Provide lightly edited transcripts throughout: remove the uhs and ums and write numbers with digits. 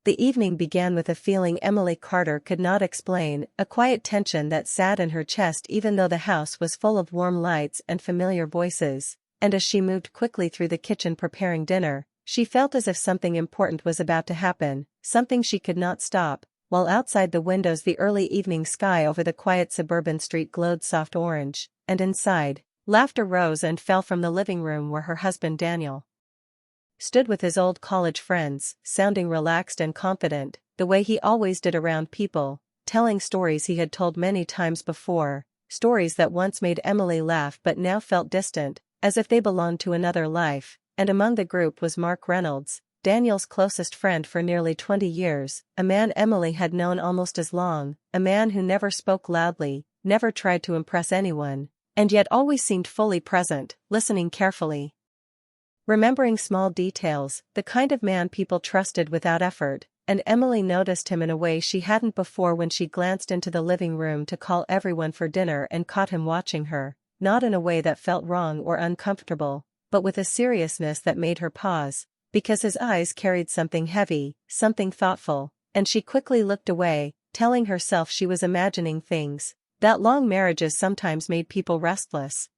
The evening began with a feeling Emily Carter could not explain, a quiet tension that sat in her chest even though the house was full of warm lights and familiar voices, and as she moved quickly through the kitchen preparing dinner, she felt as if something important was about to happen, something she could not stop, while outside the windows the early evening sky over the quiet suburban street glowed soft orange, and inside, laughter rose and fell from the living room where her husband Daniel stood with his old college friends, sounding relaxed and confident, the way he always did around people, telling stories he had told many times before, stories that once made Emily laugh but now felt distant, as if they belonged to another life, and among the group was Mark Reynolds, Daniel's closest friend for nearly 20 years, a man Emily had known almost as long, a man who never spoke loudly, never tried to impress anyone, and yet always seemed fully present, listening carefully, remembering small details, the kind of man people trusted without effort, and Emily noticed him in a way she hadn't before when she glanced into the living room to call everyone for dinner and caught him watching her, not in a way that felt wrong or uncomfortable, but with a seriousness that made her pause, because his eyes carried something heavy, something thoughtful, and she quickly looked away, telling herself she was imagining things, that long marriages sometimes made people restless,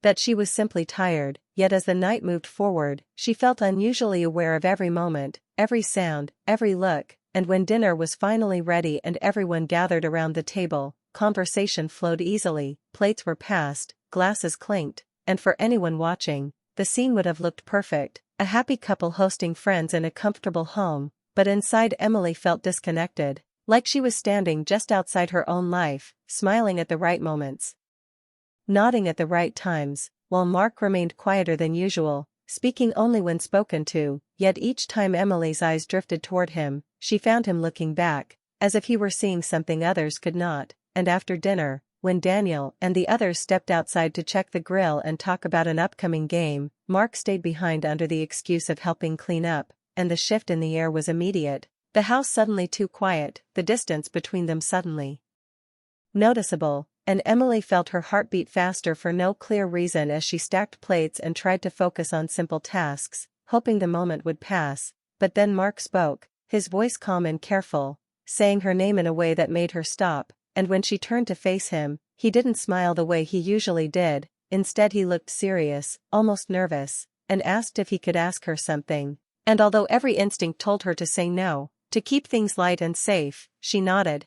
that she was simply tired. Yet as the night moved forward, she felt unusually aware of every moment, every sound, every look, and when dinner was finally ready and everyone gathered around the table, conversation flowed easily, plates were passed, glasses clinked, and for anyone watching, the scene would have looked perfect, a happy couple hosting friends in a comfortable home, but inside Emily felt disconnected, like she was standing just outside her own life, smiling at the right moments, nodding at the right times, while Mark remained quieter than usual, speaking only when spoken to, yet each time Emily's eyes drifted toward him, she found him looking back, as if he were seeing something others could not, and after dinner, when Daniel and the others stepped outside to check the grill and talk about an upcoming game, Mark stayed behind under the excuse of helping clean up, and the shift in the air was immediate, the house suddenly too quiet, the distance between them suddenly noticeable, and Emily felt her heart beat faster for no clear reason as she stacked plates and tried to focus on simple tasks, hoping the moment would pass, but then Mark spoke, his voice calm and careful, saying her name in a way that made her stop, and when she turned to face him, he didn't smile the way he usually did, instead he looked serious, almost nervous, and asked if he could ask her something, and although every instinct told her to say no, to keep things light and safe, she nodded.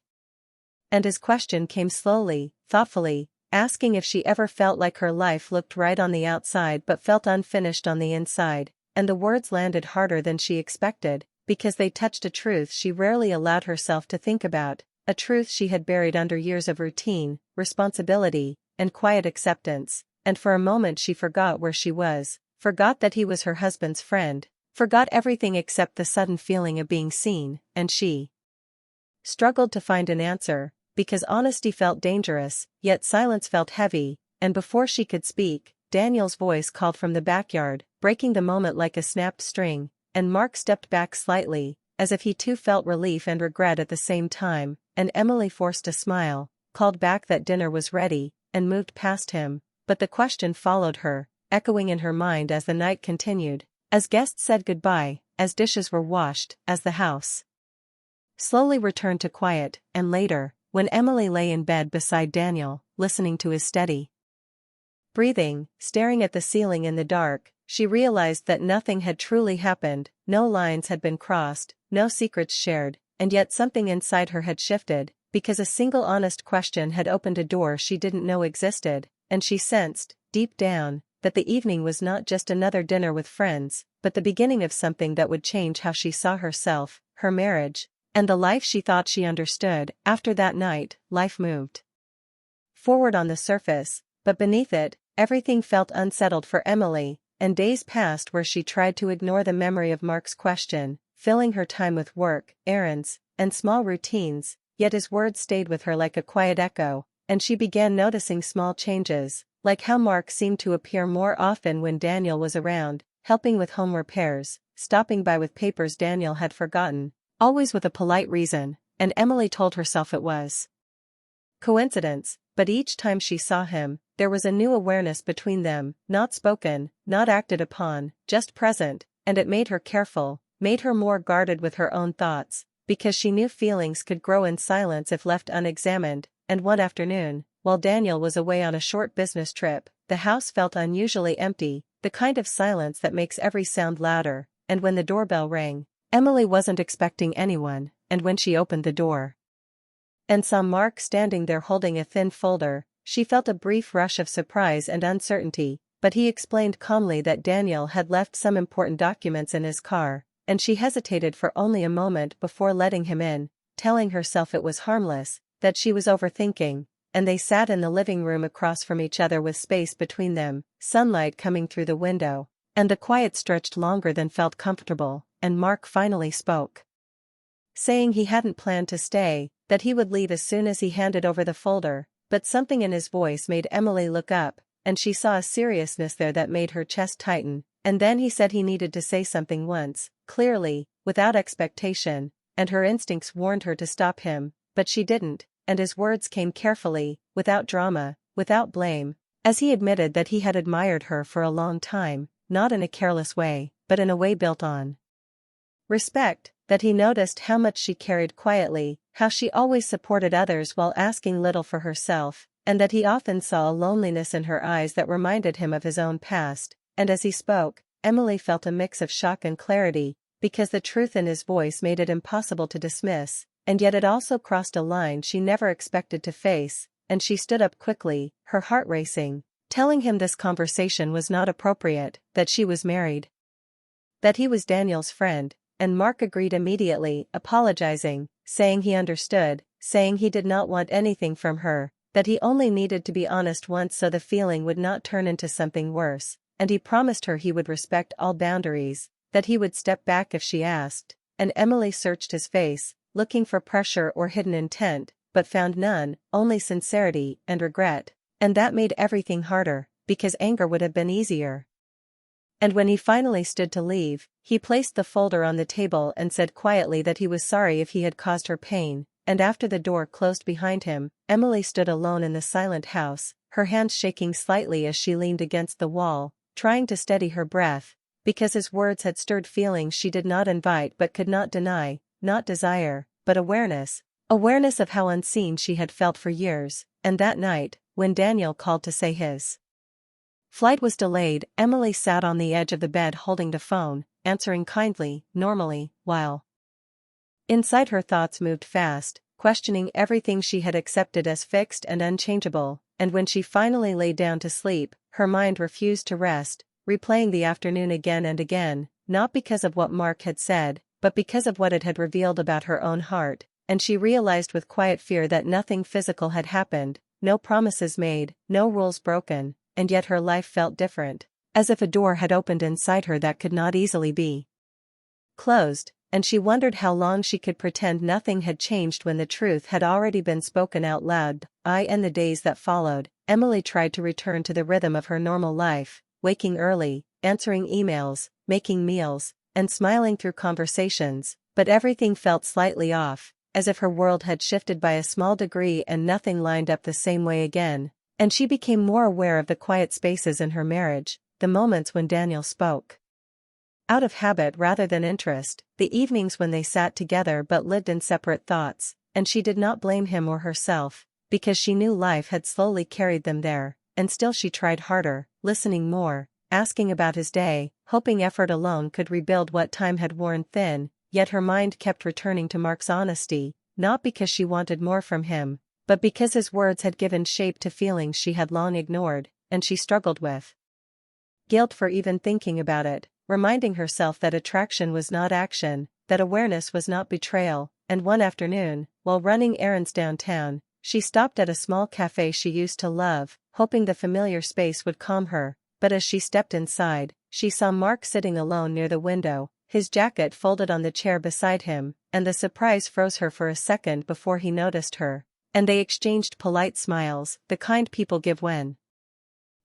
And his question came slowly, thoughtfully, asking if she ever felt like her life looked right on the outside but felt unfinished on the inside, and the words landed harder than she expected, because they touched a truth she rarely allowed herself to think about, a truth she had buried under years of routine, responsibility, and quiet acceptance, and for a moment she forgot where she was, forgot that he was her husband's friend, forgot everything except the sudden feeling of being seen, and she struggled to find an answer, because honesty felt dangerous, yet silence felt heavy, and before she could speak, Daniel's voice called from the backyard, breaking the moment like a snapped string, and Mark stepped back slightly, as if he too felt relief and regret at the same time, and Emily forced a smile, called back that dinner was ready, and moved past him, but the question followed her, echoing in her mind as the night continued, as guests said goodbye, as dishes were washed, as the house slowly returned to quiet, and later, when Emily lay in bed beside Daniel, listening to his steady breathing, staring at the ceiling in the dark, she realized that nothing had truly happened, no lines had been crossed, no secrets shared, and yet something inside her had shifted, because a single honest question had opened a door she didn't know existed, and she sensed, deep down, that the evening was not just another dinner with friends, but the beginning of something that would change how she saw herself, her marriage, and the life she thought she understood. After that night, life moved forward on the surface, but beneath it, everything felt unsettled for Emily, and days passed where she tried to ignore the memory of Mark's question, filling her time with work, errands, and small routines, yet his words stayed with her like a quiet echo, and she began noticing small changes, like how Mark seemed to appear more often when Daniel was around, helping with home repairs, stopping by with papers Daniel had forgotten, always with a polite reason, and Emily told herself it was coincidence, but each time she saw him, there was a new awareness between them, not spoken, not acted upon, just present, and it made her careful, made her more guarded with her own thoughts, because she knew feelings could grow in silence if left unexamined, and one afternoon, while Daniel was away on a short business trip, the house felt unusually empty, the kind of silence that makes every sound louder, and when the doorbell rang, Emily wasn't expecting anyone, and when she opened the door and saw Mark standing there holding a thin folder, she felt a brief rush of surprise and uncertainty, but he explained calmly that Daniel had left some important documents in his car, and she hesitated for only a moment before letting him in, telling herself it was harmless, that she was overthinking, and they sat in the living room across from each other with space between them, sunlight coming through the window, and the quiet stretched longer than felt comfortable, and Mark finally spoke, saying he hadn't planned to stay, that he would leave as soon as he handed over the folder, but something in his voice made Emily look up, and she saw a seriousness there that made her chest tighten, and then he said he needed to say something once, clearly, without expectation, and her instincts warned her to stop him, but she didn't, and his words came carefully, without drama, without blame, as he admitted that he had admired her for a long time, not in a careless way, but in a way built on respect, that he noticed how much she carried quietly, how she always supported others while asking little for herself, and that he often saw a loneliness in her eyes that reminded him of his own past, and as he spoke, Emily felt a mix of shock and clarity, because the truth in his voice made it impossible to dismiss, and yet it also crossed a line she never expected to face, and she stood up quickly, her heart racing, telling him this conversation was not appropriate, that she was married, that he was Daniel's friend, and Mark agreed immediately, apologizing, saying he understood, saying he did not want anything from her, that he only needed to be honest once so the feeling would not turn into something worse, and he promised her he would respect all boundaries, that he would step back if she asked, and Emily searched his face, looking for pressure or hidden intent, but found none, only sincerity and regret, and that made everything harder, because anger would have been easier. And when he finally stood to leave, he placed the folder on the table and said quietly that he was sorry if he had caused her pain, and after the door closed behind him, Emily stood alone in the silent house, her hands shaking slightly as she leaned against the wall, trying to steady her breath, because his words had stirred feelings she did not invite but could not deny, not desire, but awareness of how unseen she had felt for years, and that night, when Daniel called to say his flight was delayed, Emily sat on the edge of the bed holding the phone, answering kindly, normally, while inside her thoughts moved fast, questioning everything she had accepted as fixed and unchangeable, and when she finally lay down to sleep, her mind refused to rest, replaying the afternoon again and again, not because of what Mark had said, but because of what it had revealed about her own heart, and she realized with quiet fear that nothing physical had happened, no promises made, no rules broken, and yet her life felt different, as if a door had opened inside her that could not easily be closed, and she wondered how long she could pretend nothing had changed when the truth had already been spoken out loud. In the days that followed, Emily tried to return to the rhythm of her normal life, waking early, answering emails, making meals, and smiling through conversations, but everything felt slightly off, as if her world had shifted by a small degree and nothing lined up the same way again. And she became more aware of the quiet spaces in her marriage, the moments when Daniel spoke out of habit rather than interest, the evenings when they sat together but lived in separate thoughts, and she did not blame him or herself, because she knew life had slowly carried them there, and still she tried harder, listening more, asking about his day, hoping effort alone could rebuild what time had worn thin, yet her mind kept returning to Mark's honesty, not because she wanted more from him, but because his words had given shape to feelings she had long ignored, and she struggled with guilt for even thinking about it, reminding herself that attraction was not action, that awareness was not betrayal, and one afternoon, while running errands downtown, she stopped at a small cafe she used to love, hoping the familiar space would calm her, but as she stepped inside, she saw Mark sitting alone near the window, his jacket folded on the chair beside him, and the surprise froze her for a second before he noticed her. And they exchanged polite smiles, the kind people give when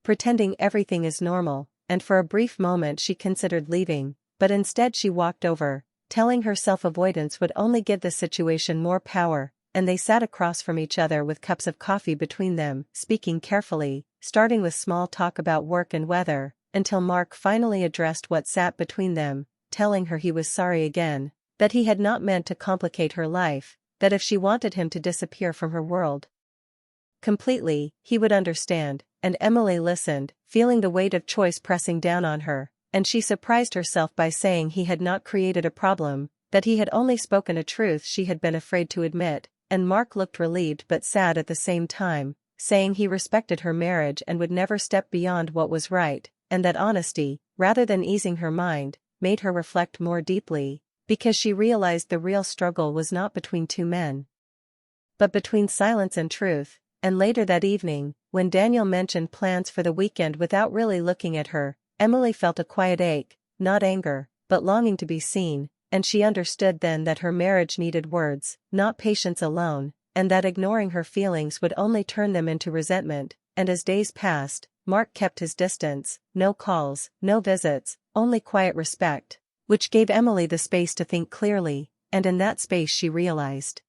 pretending everything is normal, and for a brief moment she considered leaving, but instead she walked over, telling herself avoidance would only give the situation more power, and they sat across from each other with cups of coffee between them, speaking carefully, starting with small talk about work and weather, until Mark finally addressed what sat between them, telling her he was sorry again, that he had not meant to complicate her life, that if she wanted him to disappear from her world completely, he would understand, and Emily listened, feeling the weight of choice pressing down on her, and she surprised herself by saying he had not created a problem, that he had only spoken a truth she had been afraid to admit, and Mark looked relieved but sad at the same time, saying he respected her marriage and would never step beyond what was right, and that honesty, rather than easing her mind, made her reflect more deeply, because she realized the real struggle was not between two men, but between silence and truth. And later that evening, when Daniel mentioned plans for the weekend without really looking at her, Emily felt a quiet ache, not anger, but longing to be seen, and she understood then that her marriage needed words, not patience alone, and that ignoring her feelings would only turn them into resentment. And as days passed, Mark kept his distance, no calls, no visits, only quiet respect, which gave Emily the space to think clearly, and in that space she realized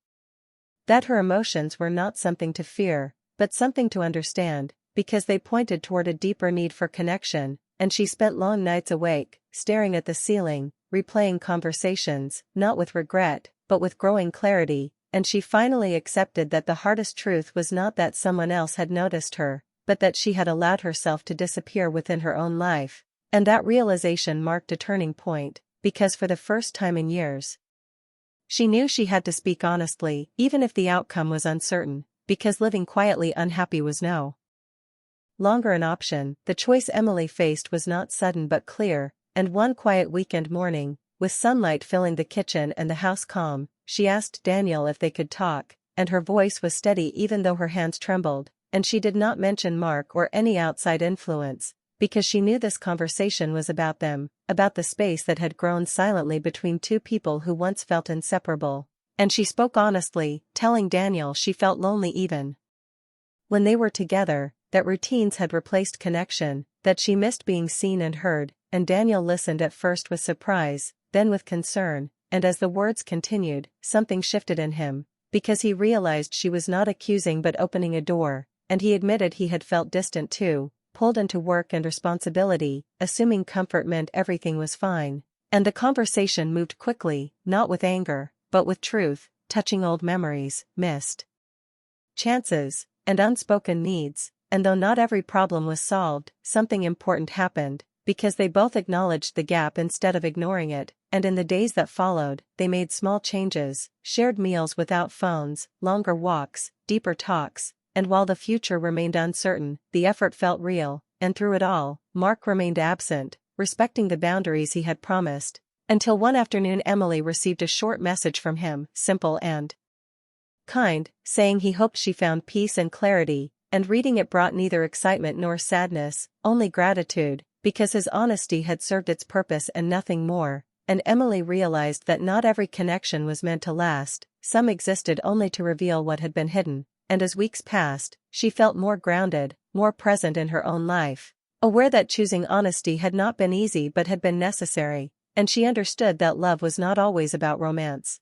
that her emotions were not something to fear, but something to understand, because they pointed toward a deeper need for connection, and she spent long nights awake, staring at the ceiling, replaying conversations, not with regret, but with growing clarity, and she finally accepted that the hardest truth was not that someone else had noticed her, but that she had allowed herself to disappear within her own life, and that realization marked a turning point, because for the first time in years, she knew she had to speak honestly, even if the outcome was uncertain, because living quietly unhappy was no longer an option. The choice Emily faced was not sudden but clear, and one quiet weekend morning, with sunlight filling the kitchen and the house calm, she asked Daniel if they could talk, and her voice was steady even though her hands trembled, and she did not mention Mark or any outside influence, because she knew this conversation was about them, about the space that had grown silently between two people who once felt inseparable. And she spoke honestly, telling Daniel she felt lonely even when they were together, that routines had replaced connection, that she missed being seen and heard, and Daniel listened at first with surprise, then with concern, and as the words continued, something shifted in him, because he realized she was not accusing but opening a door, and he admitted he had felt distant too, pulled into work and responsibility, assuming comfort meant everything was fine. And the conversation moved quickly, not with anger, but with truth, touching old memories, missed chances, and unspoken needs, and though not every problem was solved, something important happened, because they both acknowledged the gap instead of ignoring it, and in the days that followed, they made small changes, shared meals without phones, longer walks, deeper talks, and while the future remained uncertain, the effort felt real, and through it all, Mark remained absent, respecting the boundaries he had promised, until one afternoon Emily received a short message from him, simple and kind, saying he hoped she found peace and clarity, and reading it brought neither excitement nor sadness, only gratitude, because his honesty had served its purpose and nothing more, and Emily realized that not every connection was meant to last, some existed only to reveal what had been hidden. And as weeks passed, she felt more grounded, more present in her own life, aware that choosing honesty had not been easy but had been necessary, and she understood that love was not always about romance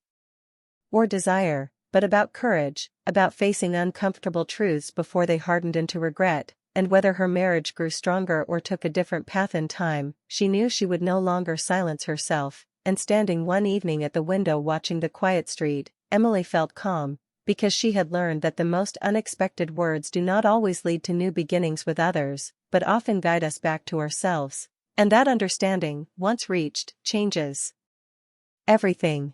or desire, but about courage, about facing uncomfortable truths before they hardened into regret, and whether her marriage grew stronger or took a different path in time, she knew she would no longer silence herself, and standing one evening at the window watching the quiet street, Emily felt calm, because she had learned that the most unexpected words do not always lead to new beginnings with others, but often guide us back to ourselves. And that understanding, once reached, changes everything.